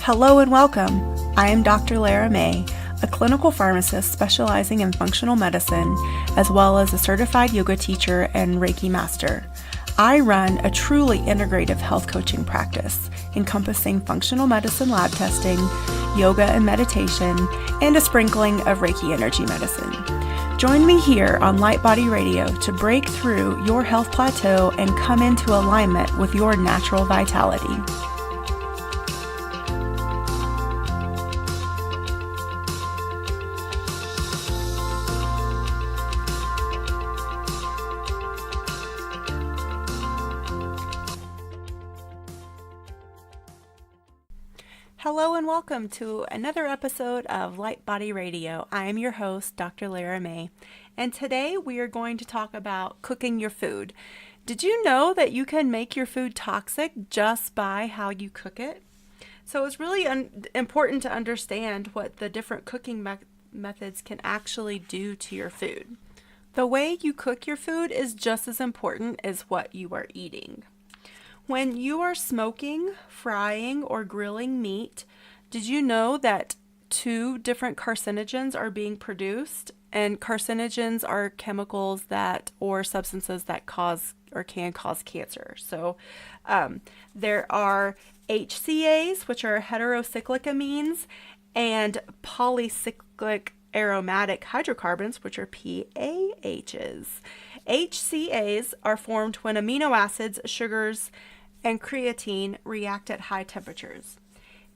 Hello and welcome. I am Dr. Lara May, a clinical pharmacist specializing in functional medicine, as well as a certified yoga teacher and Reiki master. I run a truly integrative health coaching practice, encompassing functional medicine lab testing, yoga and meditation, and a sprinkling of Reiki energy medicine. Join me here on Light Body Radio to break through your health plateau and come into alignment with your natural vitality. Hello and welcome to another episode of Light Body Radio. I am your host, Dr. Lara May, and today we are going to talk about cooking your food. Did you know that you can make your food toxic just by how you cook it? So it's really important to understand what the different cooking methods can actually do to your food. The way you cook your food is just as important as what you are eating. When you are smoking, frying, or grilling meat, did you know that 2 different carcinogens are being produced? And carcinogens are chemicals or substances that cause or can cause cancer. So there are HCAs, which are heterocyclic amines, and polycyclic aromatic hydrocarbons, which are PAHs. HCAs are formed when amino acids, sugars, and creatine react at high temperatures.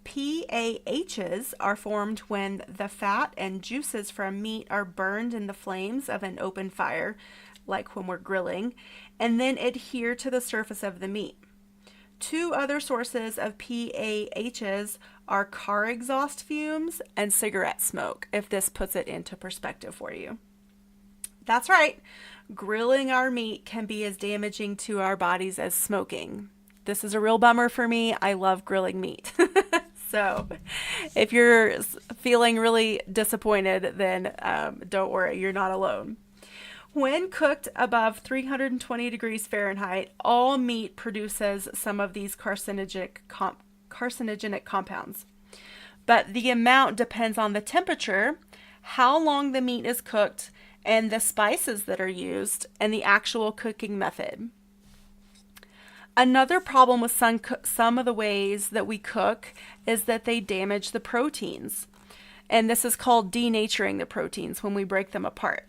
PAHs are formed when the fat and juices from meat are burned in the flames of an open fire, like when we're grilling, and then adhere to the surface of the meat. 2 other sources of PAHs are car exhaust fumes and cigarette smoke, if this puts it into perspective for you. That's right, grilling our meat can be as damaging to our bodies as smoking. This is a real bummer for me. I love grilling meat. So if you're feeling really disappointed, then don't worry, you're not alone. When cooked above 320 degrees Fahrenheit, all meat produces some of these carcinogenic compounds. But the amount depends on the temperature, how long the meat is cooked, and the spices that are used, and the actual cooking method. Another problem with some of the ways that we cook is that they damage the proteins. And this is called denaturing the proteins when we break them apart.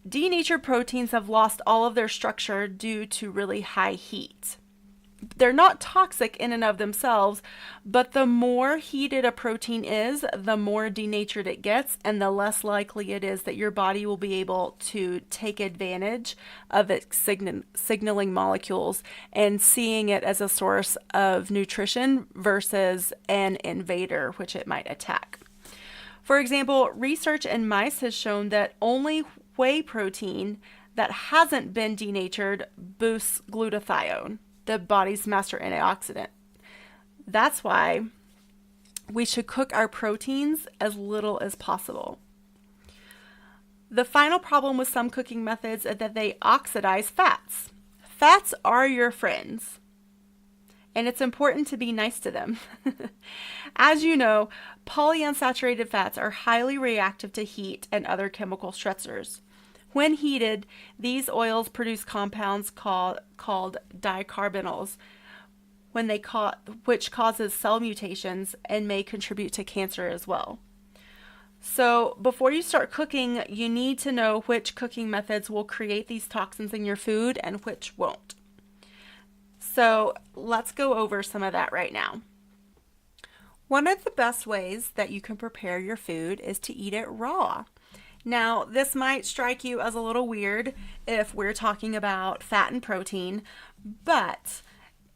Denatured proteins have lost all of their structure due to really high heat. They're not toxic in and of themselves, but the more heated a protein is, the more denatured it gets, and the less likely it is that your body will be able to take advantage of its signaling molecules and seeing it as a source of nutrition versus an invader, which it might attack. For example, research in mice has shown that only whey protein that hasn't been denatured boosts glutathione, the body's master antioxidant. That's why we should cook our proteins as little as possible. The final problem with some cooking methods is that they oxidize fats. Fats are your friends, and it's important to be nice to them. As you know, polyunsaturated fats are highly reactive to heat and other chemical stressors. When heated, these oils produce compounds called dicarbonyls, which causes cell mutations and may contribute to cancer as well. So before you start cooking, you need to know which cooking methods will create these toxins in your food and which won't. So let's go over some of that right now. One of the best ways that you can prepare your food is to eat it raw. Now, this might strike you as a little weird if we're talking about fat and protein, but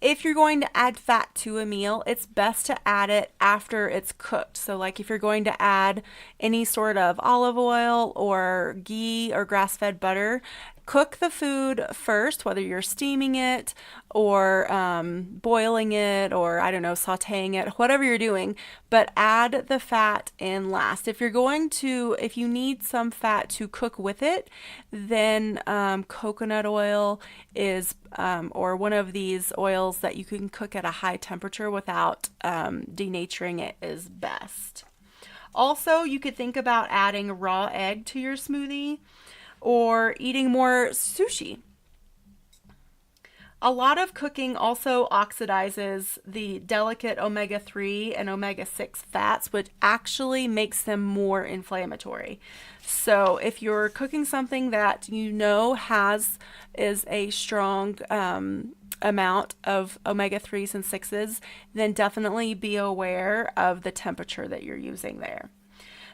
if you're going to add fat to a meal, it's best to add it after it's cooked. So like if you're going to add any sort of olive oil or ghee or grass-fed butter, cook the food first, whether you're steaming it or boiling it or, I don't know, sauteing it, whatever you're doing, but add the fat in last. If you need some fat to cook with it, then coconut oil is, or one of these oils that you can cook at a high temperature without denaturing it is best. Also, you could think about adding raw egg to your smoothie or eating more sushi. A lot of cooking also oxidizes the delicate omega-3 and omega-6 fats, which actually makes them more inflammatory. So if you're cooking something that you know is a strong amount of omega-3s and 6s, then definitely be aware of the temperature that you're using there.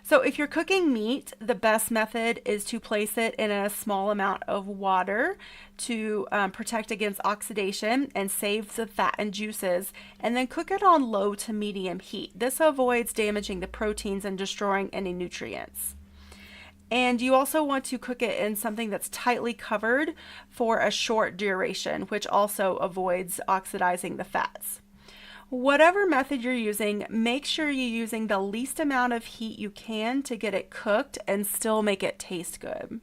So if you're cooking meat, the best method is to place it in a small amount of water to protect against oxidation and save the fat and juices, and then cook it on low to medium heat. This avoids damaging the proteins and destroying any nutrients. And you also want to cook it in something that's tightly covered for a short duration, which also avoids oxidizing the fats. Whatever method you're using, make sure you're using the least amount of heat you can to get it cooked and still make it taste good.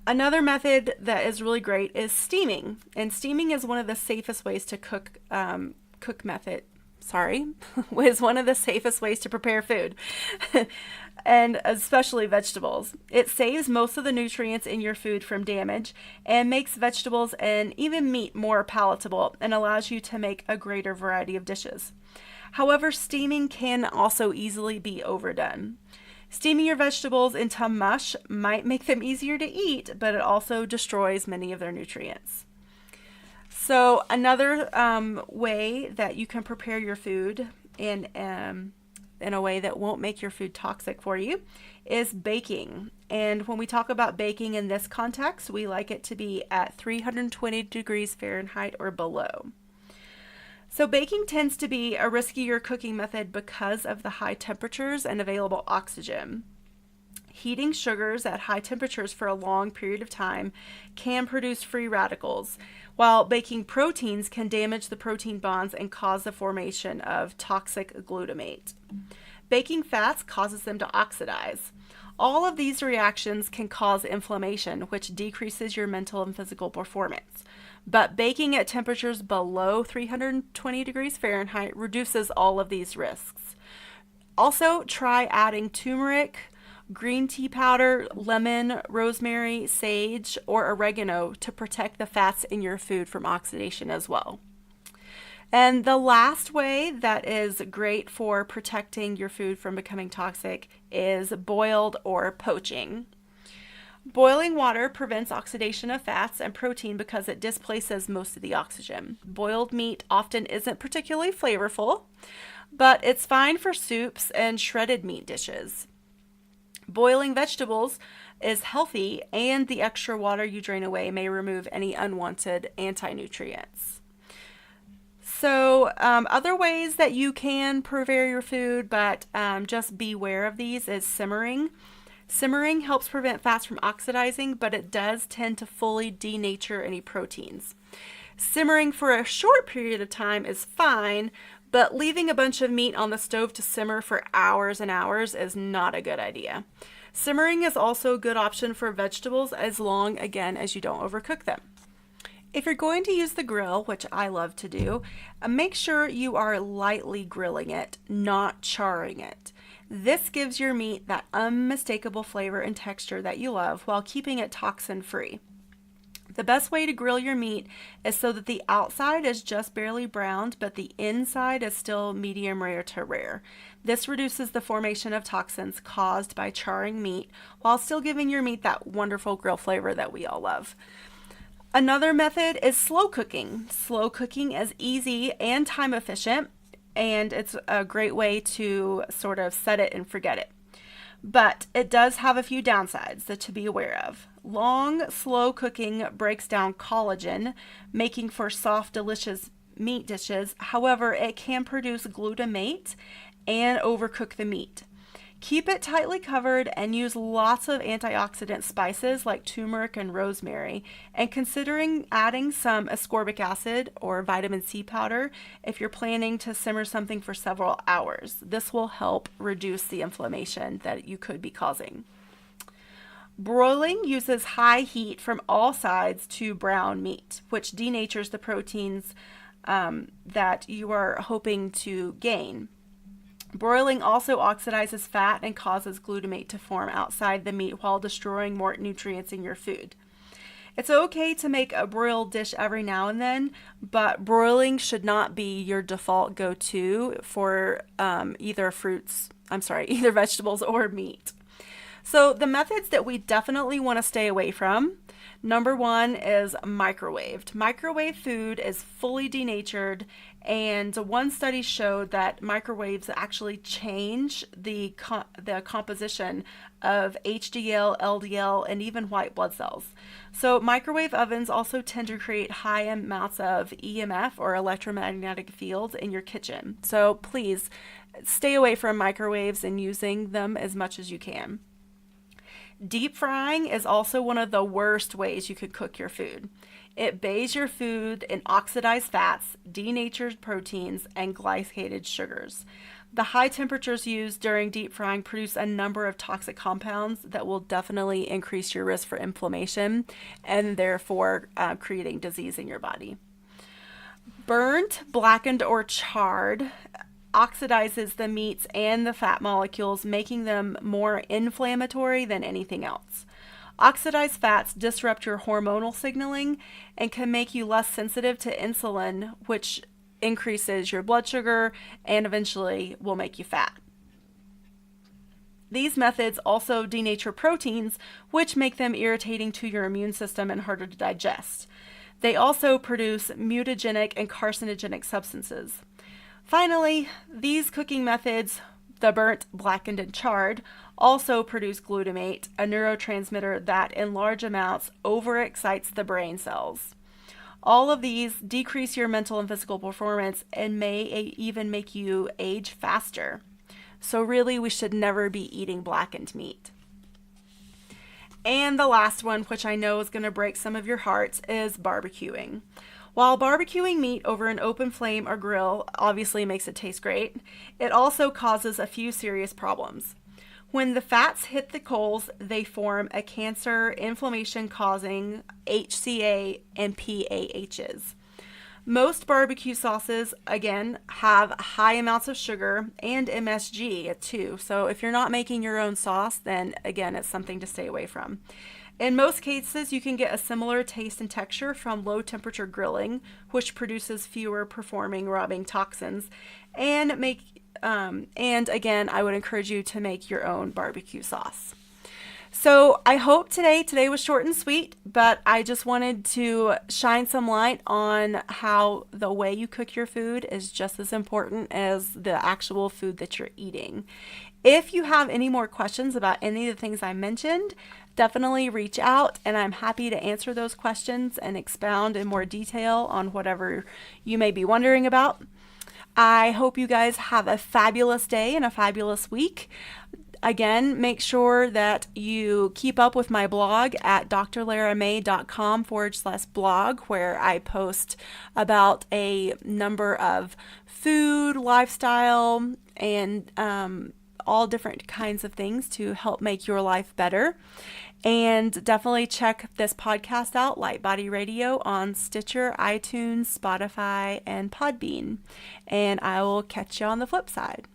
Another method that is really great is steaming. And steaming is one of the safest ways to is one of the safest ways to prepare food. And especially vegetables. It saves most of the nutrients in your food from damage and makes vegetables and even meat more palatable and allows you to make a greater variety of dishes. However, steaming can also easily be overdone. Steaming your vegetables into mush might make them easier to eat, but it also destroys many of their nutrients. So another way that you can prepare your food in a way that won't make your food toxic for you is baking. And when we talk about baking in this context, we like it to be at 320 degrees Fahrenheit or below. So baking tends to be a riskier cooking method because of the high temperatures and available oxygen. Heating sugars at high temperatures for a long period of time can produce free radicals, while baking proteins can damage the protein bonds and cause the formation of toxic glutamate. Baking fats causes them to oxidize. All of these reactions can cause inflammation, which decreases your mental and physical performance. But baking at temperatures below 320 degrees Fahrenheit reduces all of these risks. Also, try adding turmeric, green tea powder, lemon, rosemary, sage, or oregano to protect the fats in your food from oxidation as well. And the last way that is great for protecting your food from becoming toxic is boiled or poaching. Boiling water prevents oxidation of fats and protein because it displaces most of the oxygen. Boiled meat often isn't particularly flavorful, but it's fine for soups and shredded meat dishes. Boiling vegetables is healthy, and the extra water you drain away may remove any unwanted anti-nutrients. So other ways that you can prepare your food, but just beware of these, is simmering. Simmering helps prevent fats from oxidizing, but it does tend to fully denature any proteins. Simmering for a short period of time is fine, but leaving a bunch of meat on the stove to simmer for hours and hours is not a good idea. Simmering is also a good option for vegetables as long, again, as you don't overcook them. If you're going to use the grill, which I love to do, make sure you are lightly grilling it, not charring it. This gives your meat that unmistakable flavor and texture that you love while keeping it toxin-free. The best way to grill your meat is so that the outside is just barely browned, but the inside is still medium rare to rare. This reduces the formation of toxins caused by charring meat while still giving your meat that wonderful grill flavor that we all love. Another method is slow cooking. Slow cooking is easy and time efficient, and it's a great way to sort of set it and forget it. But it does have a few downsides that to be aware of. Long, slow cooking breaks down collagen, making for soft, delicious meat dishes. However, it can produce glutamate and overcook the meat. Keep it tightly covered and use lots of antioxidant spices like turmeric and rosemary, and considering adding some ascorbic acid or vitamin C powder if you're planning to simmer something for several hours. This will help reduce the inflammation that you could be causing. Broiling uses high heat from all sides to brown meat, which denatures the proteins that you are hoping to gain. Broiling also oxidizes fat and causes glutamate to form outside the meat while destroying more nutrients in your food. It's okay to make a broiled dish every now and then, but broiling should not be your default go-to for either vegetables or meat. So the methods that we definitely want to stay away from, number one is microwaved. Microwave food is fully denatured, and one study showed that microwaves actually change the composition of HDL, LDL, and even white blood cells. So microwave ovens also tend to create high amounts of EMF or electromagnetic fields in your kitchen. So please stay away from microwaves and using them as much as you can. Deep frying is also one of the worst ways you could cook your food. It bathes your food in oxidized fats, denatured proteins, and glycated sugars. The high temperatures used during deep frying produce a number of toxic compounds that will definitely increase your risk for inflammation and therefore creating disease in your body. Burnt, blackened, or charred oxidizes the meats and the fat molecules, making them more inflammatory than anything else. Oxidized fats disrupt your hormonal signaling and can make you less sensitive to insulin, which increases your blood sugar and eventually will make you fat. These methods also denature proteins, which make them irritating to your immune system and harder to digest. They also produce mutagenic and carcinogenic substances. Finally, these cooking methods, the burnt, blackened, and charred, also produce glutamate, a neurotransmitter that in large amounts overexcites the brain cells. All of these decrease your mental and physical performance and may even make you age faster. So really, we should never be eating blackened meat. And the last one, which I know is going to break some of your hearts, is barbecuing. While barbecuing meat over an open flame or grill obviously makes it taste great, it also causes a few serious problems. When the fats hit the coals, they form a cancer, inflammation-causing HCA and PAHs. Most barbecue sauces, again, have high amounts of sugar and MSG too. So if you're not making your own sauce, then again, it's something to stay away from. In most cases, you can get a similar taste and texture from low temperature grilling, which produces fewer performing rubbing toxins, and again, I would encourage you to make your own barbecue sauce. So I hope today was short and sweet, but I just wanted to shine some light on how the way you cook your food is just as important as the actual food that you're eating. If you have any more questions about any of the things I mentioned, definitely reach out and I'm happy to answer those questions and expound in more detail on whatever you may be wondering about. I hope you guys have a fabulous day and a fabulous week. Again, make sure that you keep up with my blog at drlaramay.com/blog, where I post about a number of food, lifestyle, and all different kinds of things to help make your life better. And definitely check this podcast out, Light Body Radio, on Stitcher, iTunes, Spotify, and Podbean. And I will catch you on the flip side.